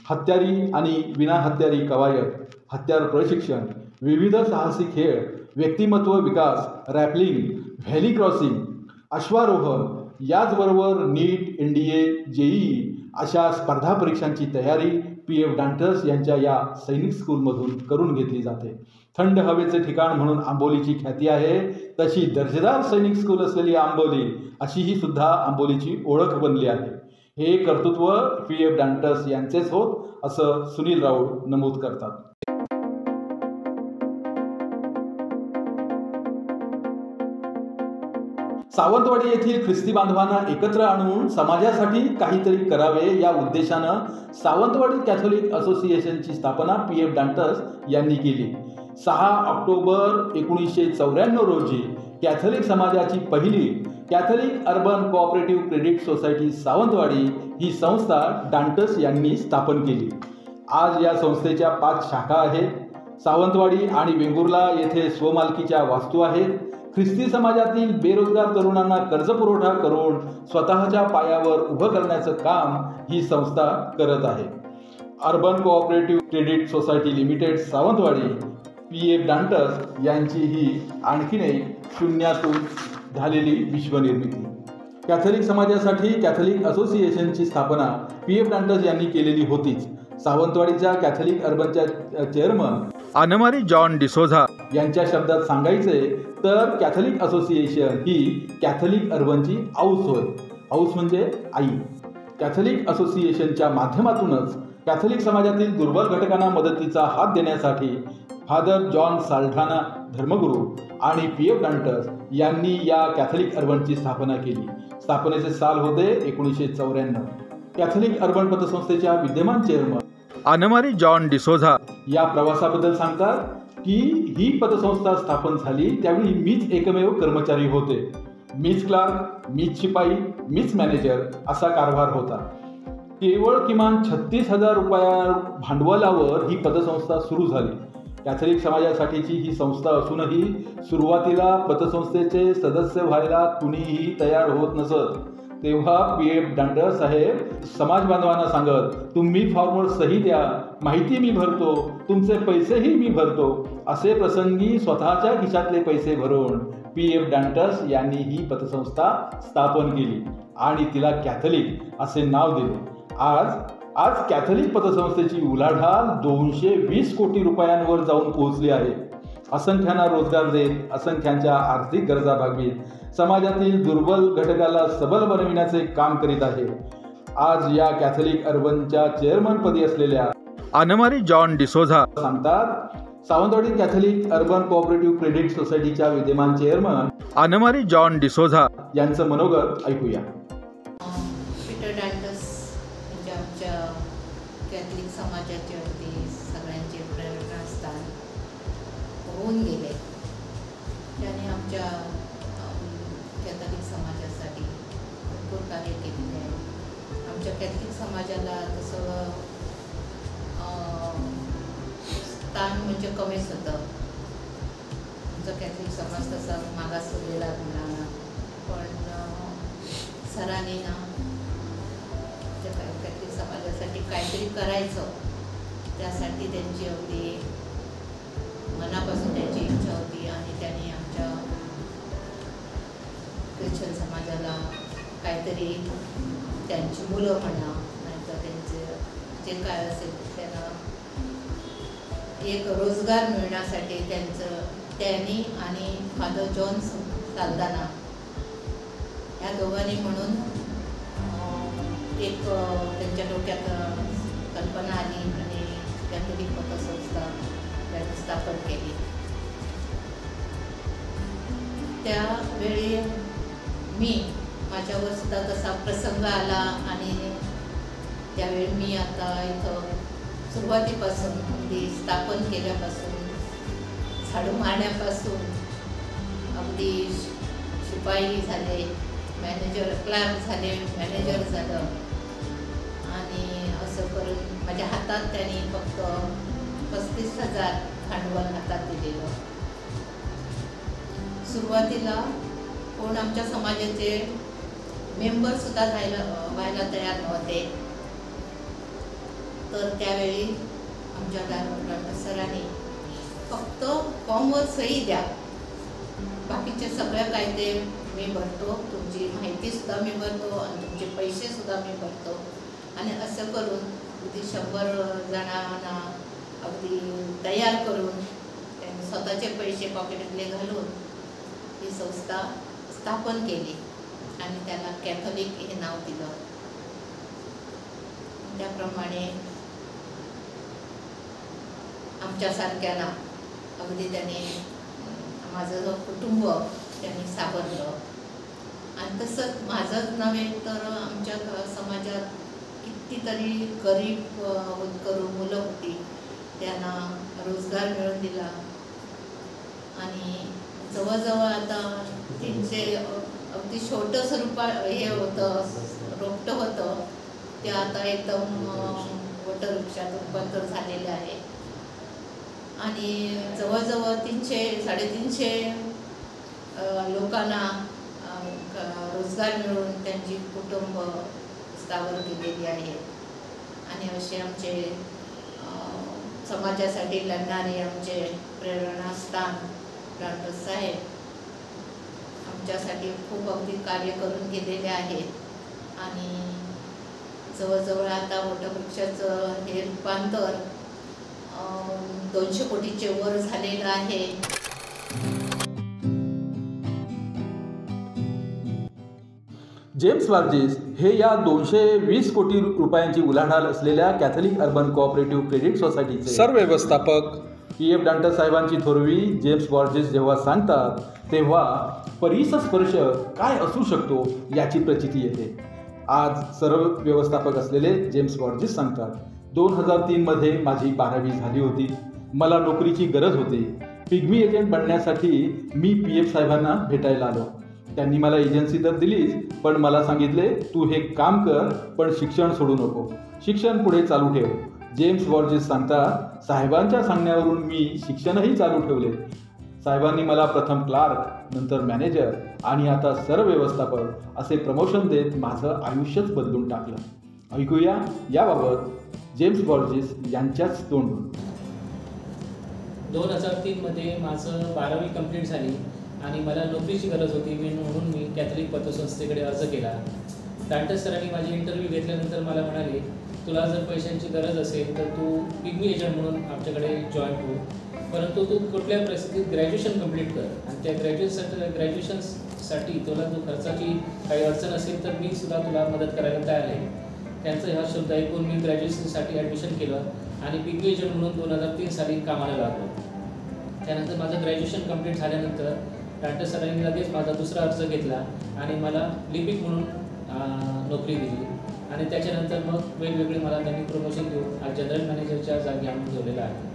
हत्यारी आणि विनाहत्यारी कवायत, हत्यार प्रशिक्षण, विविध साहसी खेळ, व्यक्तिमत्व विकास, रॅपलिंग, व्हॅली क्रॉसिंग, अश्वारोहण, याचबरोबर नीट, NDA, JEE अशा स्पर्धा परीक्षांची तयारी PF डांटस यांच्या या सैनिक स्कूलमधून करून घेतली जाते. थंड हवेचे ठिकाण म्हणून आंबोलीची ख्याती आहे. तशी दर्जेदार सैनिक स्कूल असलेली आंबोली अशी ही सुद्धा आंबोलीची ओळख बनली आहे. हे कर्तृत्व PF डांटस यांचेच होत असं सुनील राऊळ नमूद करतात. सावंतवाडी येथील ख्रिस्ती बांधवांना एकत्र आणून समाजासाठी काहीतरी करावे या उद्देशानं सावंतवाडी कॅथोलिक असोसिएशनची स्थापना PF डांटस यांनी केली. 6 ऑक्टोबर 1994 रोजी कॅथोलिक समाजाची पहिली Catholic urban cooperative credit society Sawantwadi ही संस्था डांटस यांनी स्थापन केली. आज या संस्थेच्या 5 शाखा आहेत. सावंतवाडी आणि वेंगुर्ला येथे स्वमालकीच्या वास्तू आहेत. ख्रिस्ती समाजातील बेरोजगार तरुणांना कर्ज पुरवठा करून स्वतःच्या पायावर उभं करण्याचं काम ही संस्था करत आहे. Urban cooperative credit society limited Sawantwadi PF Dantas यांची ही आणखीन एक शून्यातून झालेली विश्वनिर्मिती. कॅथोलिक समाजासाठी कॅथोलिक असोसिएशनची स्थापना PF डांटस यांनी केलेली होतीच. सावंतवाडीच्या कॅथोलिक अर्बनच्या चेअरमन आनमारी जॉन डिसोझा यांच्या शब्दात सांगायचे तर कॅथोलिक असोसिएशन ही कॅथोलिक अर्बनची आऊस होय. आऊस म्हणजे आई. कॅथोलिक असोसिएशनच्या माध्यमातूनच कॅथोलिक समाजातील दुर्बल घटकांना मदतीचा हात देण्यासाठी फादर जॉन साल्ढाना धर्मगुरू आणि PF डांटस यांनी या कॅथोलिक अर्बनची स्थापना केली. स्थापनेचे साल होते 1994. कॅथोलिक अर्बन पतसंस्थेच्या विद्यमान चेअरमन आनमारी जॉन डिसोझा या प्रवासाबद्दल सांगतात. की ही पतसंस्था स्थापन झाली त्यावेळी मीच एकमेव कर्मचारी होते. मीच क्लार्क, मीच शिपाई, मीच मॅनेजर असा कारभार होता. केवळ किमान 36,000 रुपया भांडवलावर ही पतसंस्था सुरू झाली. कॅथलिक समाजासाठीची ही संस्था असूनही सुरुवातीला पतसंस्थेचे सदस्य व्हायला कुणीही तयार होत नसत. तेव्हा PF डांडर साहेब समाज बांधवांना सांगत, तुम्ही फॉर्मवर सही द्या, माहिती मी भरतो, तुमचे पैसेही मी भरतो. असे प्रसंगी स्वतःच्या खिशातले पैसे भरून PF डांटर्स यांनी ही पतसंस्था स्थापन केली आणि तिला कॅथलिक असे नाव दिले. आज कॅथलिक पतसंस्थेची उलाढाल 220 कोटी रुपयांवर जाऊन पोहोचली आहे. असंख्यांना रोजगार देत, असंख्यांच्या आर्थिक गरजा भागवीत समाजातील दुर्बल घटकाला सबल बनविण्याचे काम करीत आहे. आज या कॅथलिक अर्बनच्या चेअरमनपदी असलेल्या आनमारी जॉन डिसोझा सांगतात, Sawantwadi Catholic urban cooperative credit सोसायटीच्या विद्यमान चेअरमन आनमारी जॉन डिसोझा यांचं मनोगत ऐकूया. पीटर डांटस म्हणजे आमच्या कॅथलिक समाजाचे अगदी सगळ्यांचे प्रेरणास्थान होऊन गेले. त्याने आमच्या कॅथलिक समाजासाठी भरपूर कार्य केलेले आहे. आमच्या कॅथलिक समाजाला तसं स्थान म्हणजे कमीच होतं. आमचा कॅथलिक समाज तसा मागासलेला म्हणा, पण सरांनी ना कॅथलिक समाजासाठी काहीतरी करायचं, त्यासाठी त्यांची अगदी मनापासून त्यांची इच्छा होती आणि त्यांनी आमच्या ख्रिश्चन समाजाला काहीतरी त्यांची मुलं म्हणा नाहीतर त्यांचे जे काय असेल त्यांना एक रोजगार मिळण्यासाठी त्यांनी आणि फादर जॉन साल्दाना या दोघांनी म्हणून एक त्यांच्या डोक्यात कल्पना आली आणि कॅथलिक पतसंस्था त्यांनी स्थापन केली. त्यावेळी माझ्यावर सुद्धा तसा प्रसंग आला आणि त्यावेळी मी आता इथं सुरुवातीपासून अगदी स्थापन केल्यापासून झाडू मारण्यापासून अगदी शिपाई झाले, मॅनेजर क्लार्क झाले, मॅनेजर झालं आणि असं करून माझ्या हातात त्यांनी फक्त 35,000 भांडवल हातात दिलेलं. सुरुवातीला कोण आमच्या समाजाचे मेंबर सुद्धा व्हायला तयार नव्हते. तर त्यावेळी आमच्या डायरेक्टर सरांनी फक्त फॉर्मवर सही द्या, बाकीचे सगळं काय ते मी भरतो, तुमची माहितीसुद्धा मी भरतो आणि तुमचे पैसेसुद्धा मी भरतो. आणि असं करून अगदी 100 जणांना अगदी तयार करून त्यांनी स्वतःचे पैसे पॉकेटमध्ये घालून ही संस्था स्थापन केली आणि त्याला कॅथलिक हे नाव दिलं. त्याप्रमाणे आमच्यासारख्यांना अगदी त्यांनी माझं कुटुंब त्यांनी सावरलं. आणि तसंच माझंच नव्हे तर आमच्या समाजात कितीतरी गरीब होतकरू मुलं होती, त्यांना रोजगार मिळवून दिला. आणि जवळजवळ आता 300 अगदी छोटंसं हे होतं, रोपटं होतं, ते आता एकदम वटवृक्षात रूपांतर झालेले आहे. आणि जवळजवळ 300-350 लोकांना रोजगार मिळून त्यांची कुटुंब स्थावर केलेली आहे. आणि असे आमचे समाजासाठी लढणारे आमचे प्रेरणास्थान डॉक्टर साहेब आमच्यासाठी खूप अगदी कार्य करून गेलेले आहेत. आणि जवळजवळ आता वटवृक्षाचं हे रूपांतर 200 कोटीचे वर झालेलं आहे. जेम्स वर्जिस हे या 220 कोटी रुपयांची उलाढाल असलेल्या कॅथलिक अर्बन कोऑपरेटिव्ह क्रेडिट सोसायटीचे सरव्यवस्थापक PF डांटर साहेबांची थोरवी जेम्स वर्जिस जेव्हा सांगतात तेव्हा परिसस्पर्श काय असू शकतो याची प्रचिती येते. आज सर्व व्यवस्थापक असलेले जेम्स वर्जिस सांगतात, 2003 मध्ये माझी 12वी झाली होती. मला नोकरीची गरज होती. पिग्मी एजंट बनण्यासाठी मी PF साहेबांना भेटायला आलो. त्यांनी मला एजन्सी तर दिलीच, पण मला सांगितले, तू हे काम कर, पण शिक्षण सोडू नको, शिक्षण पुढे चालू ठेव. जेम्स बॉर्जेस सांगतात, साहेबांच्या सांगण्यावरून मी शिक्षणही चालू ठेवले. साहेबांनी मला प्रथम क्लार्क, नंतर मॅनेजर आणि आता सरव्यवस्थापक असे प्रमोशन देत माझं आयुष्यच बदलून टाकलं. ऐकूया याबाबत जेम्स बॉर्जेस यांच्याच तोंडून. 2003 मध्ये माझं 12वी कंप्लीट झाली आणि मला नोकरीची गरज होती. म्हणून मी कॅथलिक पतसंस्थेकडे अर्ज केला. डांटस सरांनी माझी इंटरव्ह्यू घेतल्यानंतर मला म्हणाले, तुला जर पैशांची गरज असेल तर तू पिग्मी एजंट म्हणून आमच्याकडे जॉईन हो, परंतु तू कुठल्या परिस्थितीत ग्रॅज्युएशन कंप्लीट कर आणि त्या ग्रॅज्युएशनसाठी तुला जो खर्चाची काही अडचण असेल तर मी सुद्धा तुला मदत करायला तयार आहे. त्यांचा हा शब्द ऐकून मी ग्रॅज्युएशनसाठी ॲडमिशन केलं आणि पिग्मी एजंट म्हणून 2003 साली कामाला लागलो. त्यानंतर माझं ग्रॅज्युएशन कंप्लीट झाल्यानंतर डांटस सरांनी लगेच माझा दुसरा अर्ज घेतला आणि मला लिपिक म्हणून नोकरी दिली आणि त्याच्यानंतर मग वेगवेगळे मला त्यांनी प्रमोशन देऊन आज जनरल मॅनेजरच्या जागी आणून ठेवलेलं आहे.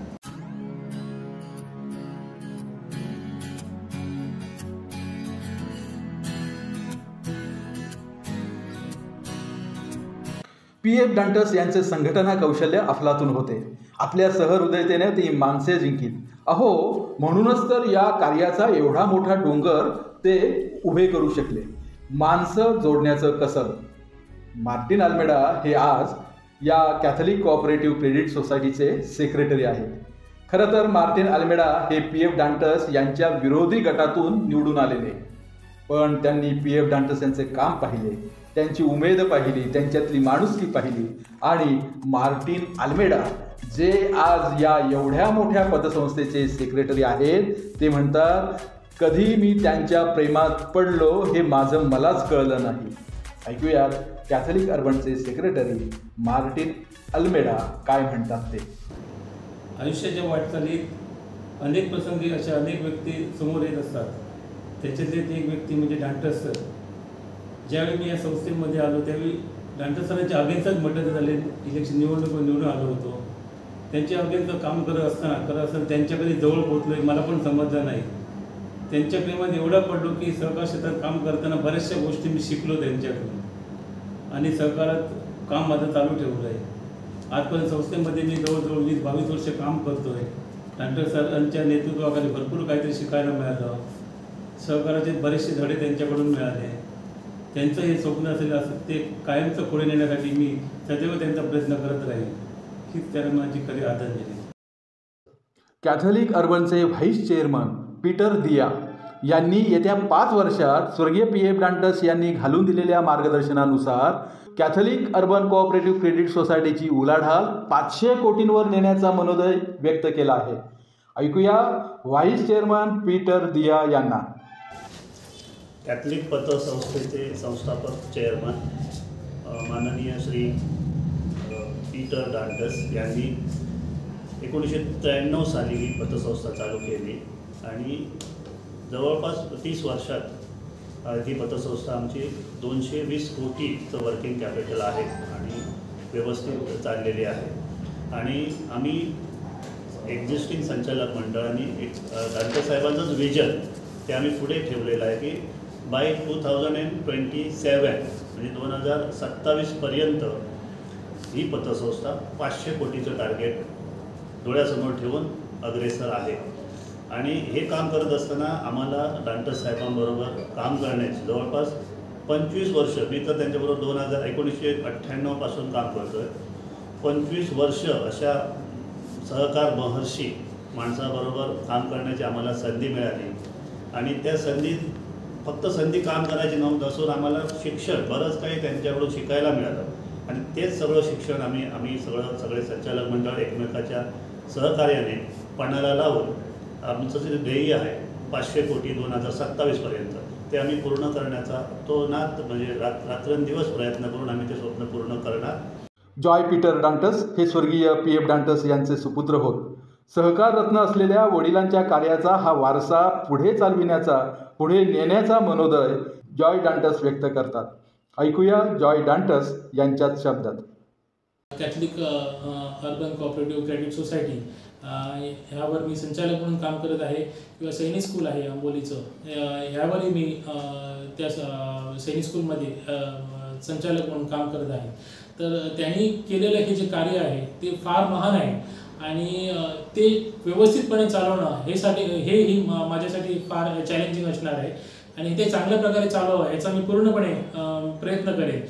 PF डांटस यांचे संघटना कौशल्य अफलातून होते. आपल्या सहृदयतेने ती माणसे जिंकीत. अहो, म्हणूनच तर या कार्याचा एवढा मोठा डोंगर ते उभे करू शकले. माणसं जोडण्याचं कसब. मार्टिन अल्मेडा हे आज या कॅथलिक कोऑपरेटिव्ह क्रेडिट सोसायटीचे सेक्रेटरी आहेत. खरं तर मार्टिन अल्मेडा हे PF डांटस यांच्या विरोधी गटातून निवडून आलेले, पण त्यांनी PF डांटस यांचे काम पाहिले, त्यांची उमेद पाहिली, त्यांच्यातली माणुसकी पाहिली आणि मार्टिन अल्मेडा जे आज या एवढ्या मोठ्या पतसंस्थेचे सेक्रेटरी आहेत, ते म्हणतात, कधी मी त्यांच्या प्रेमात पडलो हे माझं मलाच कळलं नाही. ऐकूयात कॅथलिक अर्बनचे सेक्रेटरी मार्टिन अल्मेडा काय म्हणतात ते. आयुष्याच्या वाटचालीत अनेक प्रसंगी अशा अनेक व्यक्ती समोर येत असतात. त्याच्यातले एक व्यक्ती म्हणजे डांटस सर. ज्यावेळी मी या संस्थेमध्ये आलो त्यावेळी डांटस सरांच्या अगेन्स्टच मदत झाले. इलेक्शन निवडून आलो होतो. त्यांच्या अगेन्स्ट काम करत असताना त्यांच्याकडे जवळ पोहोचलो आहे मला पण समजलं नाही. त्यांच्या प्रेमात एवढा पडलो की सहकार क्षेत्रात काम करताना बऱ्याचशा गोष्टी मी शिकलो त्यांच्याकडून आणि सहकारात काम माझं चालू ठेवलं आहे. आजपर्यंत संस्थेमध्ये मी जवळजवळ 20-22 वर्ष काम करतो आहे. डांटस सरांच्या नेतृत्वाखाली भरपूर काहीतरी शिकायला मिळालं. सहकाराचे बरेचसे धडे त्यांच्याकडून मिळाले. त्यांचं हे स्वप्न असेल असं ते कायमचं पुढे नेण्यासाठी मी सदैव त्यांचा प्रयत्न करत राहील. हीच त्याला माझी खरी आदरांजली. कॅथलिक अर्बनचे व्हाईस चेअरमन पीटर दिया यांनी येत्या 5 वर्षात स्वर्गीय PF डांटस यांनी घालून दिलेल्या मार्गदर्शनानुसार कॅथलिक अर्बन कोऑपरेटिव्ह क्रेडिट सोसायटीची उलाढाल 500 कोटींवर नेण्याचा मनोदय व्यक्त केला आहे. ऐकूया व्हाईस चेअरमन पीटर दिया यांना. कॅथलिक पतसंस्थेचे संस्थापक चेअरमन माननीय श्री पीटर डांटस यांनी 1993 साली ही पतसंस्था चालू केली आणि जवळपास 30 वर्षात ही पतसंस्था आमची 220 कोटीचं वर्किंग कॅपिटल आहे आणि व्यवस्थित चाललेली आहे. आणि आम्ही एक्झिस्टिंग संचालक मंडळाने डांटस साहेबांचंच विजन ते आम्ही पुढे ठेवलेलं आहे की बाय 2027 म्हणजे 2027पर्यंत ही पतसंस्था 500 कोटीचं टार्गेट डोळ्यासमोर ठेवून अग्रेसर आहे. आणि हे काम करत असताना आम्हाला डांटस साहेबांबरोबर काम करण्याची जवळपास 25 वर्ष, मी तर त्यांच्याबरोबर 1998 पासून काम करतो आहे. 25 वर्ष अशा सहकार महर्षी माणसाबरोबर काम करण्याची आम्हाला संधी मिळाली आणि त्या संधीत फक्त संधी काम करायची नसून आम्हाला शिक्षण बरंच काही त्यांच्याकडून शिकायला मिळालं आणि तेच सगळं शिक्षण आम्ही सगळे संचालक मंडळ एकमेकाच्या सहकार्याने पणाला लावून आमचं जे ध्येय आहे 500 कोटी 2027पर्यंत ते आम्ही पूर्ण करण्याचा तो नाद म्हणजे रात्रंदिवस प्रयत्न करून आम्ही ते स्वप्न पूर्ण करणार. जॉय पीटर डांटस हे स्वर्गीय PF डांटस यांचे सुपुत्र होत. सहकार रत्न असलेल्या वडिलांच्या कार्याचा हा वारसा पुढे चालविण्याचा, पुढे नेण्याचा मनोदय जॉय डांटस व्यक्त करतात. ऐकूया जॉय डांटस यांच्याच शब्दात. Catholic urban cooperative credit society ह्यावर मी संचालक म्हणून काम करत आहे. किंवा सैनिक स्कूल आहे आंबोलीचं, ह्यावरही मी त्या सैनिक स्कूलमध्ये संचालक म्हणून काम करत आहे. तर त्यांनी केलेलं हे जे कार्य आहे ते फार महान आहे आणि ते व्यवस्थितपणे चालवणं हेही माझ्यासाठी फार चॅलेंजिंग असणार आहे आणि ते चांगल्या प्रकारे चालवावं याचा मी पूर्णपणे प्रयत्न करेन.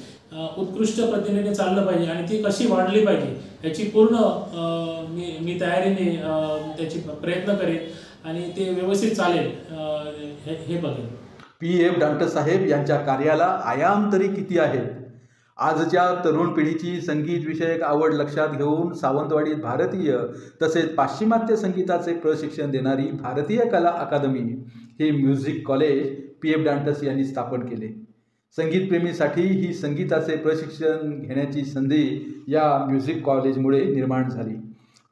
उत्कृष्ट पद्धतीने चाललं पाहिजे आणि ती कशी वाढली पाहिजे याची पूर्ण मी तयारीने त्याची प्रयत्न करेन आणि ते व्यवस्थित चालेल हे बघेन. PF डांटस साहेब यांच्या कार्याला आयाम तरी किती आहेत. आजच्या तरुण पिढीची संगीत विषयक आवड लक्षात घेऊन सावंतवाडीत भारतीय तसेच पाश्चिमात्य संगीताचे प्रशिक्षण देणारी भारतीय कला अकादमी हे म्युझिक कॉलेज PF डांटस यांनी स्थापन केले. संगीतप्रेमीसाठी ही संगीताचे प्रशिक्षण घेण्याची संधी या म्युझिक कॉलेजमुळे निर्माण झाली.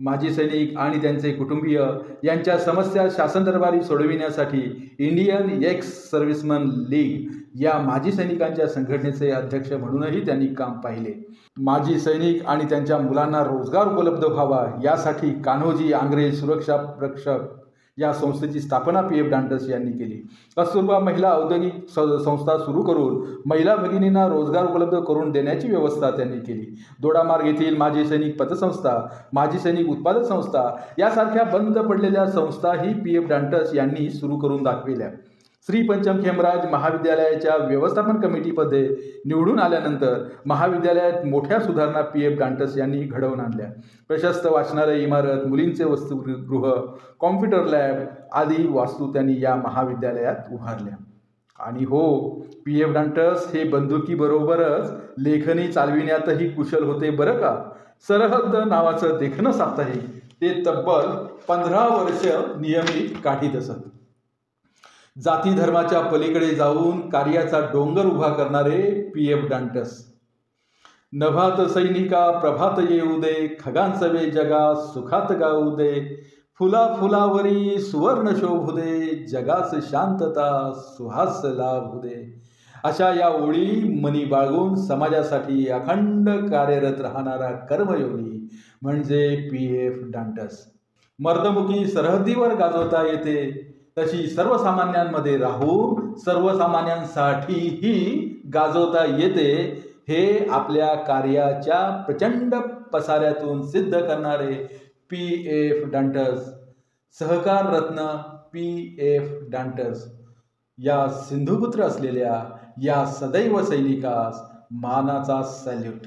माजी सैनिक आणि त्यांचे कुटुंबीय यांच्या समस्या शासन दरबारी सोडविण्यासाठी इंडियन एक्स सर्व्हिसमन लीग या माजी सैनिकांच्या संघटनेचे अध्यक्ष म्हणूनही त्यांनी काम पाहिले. माजी सैनिक आणि त्यांच्या मुलांना रोजगार उपलब्ध व्हावा यासाठी कान्होजी आंग्रे सुरक्षा रक्षक या संस्थेची स्थापना PF डांटस यांनी केली. कस्तुरबा महिला औद्योगिक संस्था सुरू करून महिला भगिनींना रोजगार उपलब्ध करून देण्याची व्यवस्था त्यांनी केली. दोडामार्ग येथील माजी सैनिक पतसंस्था, माजी सैनिक उत्पादक संस्था यासारख्या बंद पडलेल्या संस्थाही PF डांटस यांनी सुरू करून दाखविल्या. श्री पंचम खेमराज महाविद्यालयाच्या व्यवस्थापन कमिटीमध्ये निवडून आल्यानंतर महाविद्यालयात मोठ्या सुधारणा PF डांटस यांनी घडवून आणल्या. प्रशस्त वाचनालय इमारत, मुलींचे वसतिगृह, कॉम्प्युटर लॅब आदी वास्तू त्यांनी या महाविद्यालयात उभारल्या. आणि हो, PF डांटस हे बंदुकीबरोबरच लेखनी चालविण्यातही कुशल होते बरं का. सरहद्द नावाचं देखणं साप्ताहिक ते तब्बल 15 वर्ष नियमित काढीत असत. जाती धर्माच्या पलीकडे जाऊन कार्याचा डोंगर उभा करणारे PF डांटस. नभात सैनिका प्रभात येऊ दे, खगांसवे जगा सुखात गाऊ दे, फुला फुलावरी सुवर्ण शोभू दे, जगास शांतता सुहास लाभू दे. अशा या ओळी मनी बाळगून समाजासाठी अखंड कार्यरत राहणारा कर्मयोगी म्हणजे PF डांटस. मर्दमुखी सरहद्दीवर गाजवता येते तशी सर्वसामान्यांमध्ये राहून सर्वसामान्यांसाठीही गाजवता येते हे आपल्या कार्याच्या प्रचंड पसाऱ्यातून सिद्ध करणारे PF डांटस. सहकार रत्न PF डांटस या सिंधुपुत्र असलेल्या या सदैव सैनिकास मानाचा सॅल्यूट.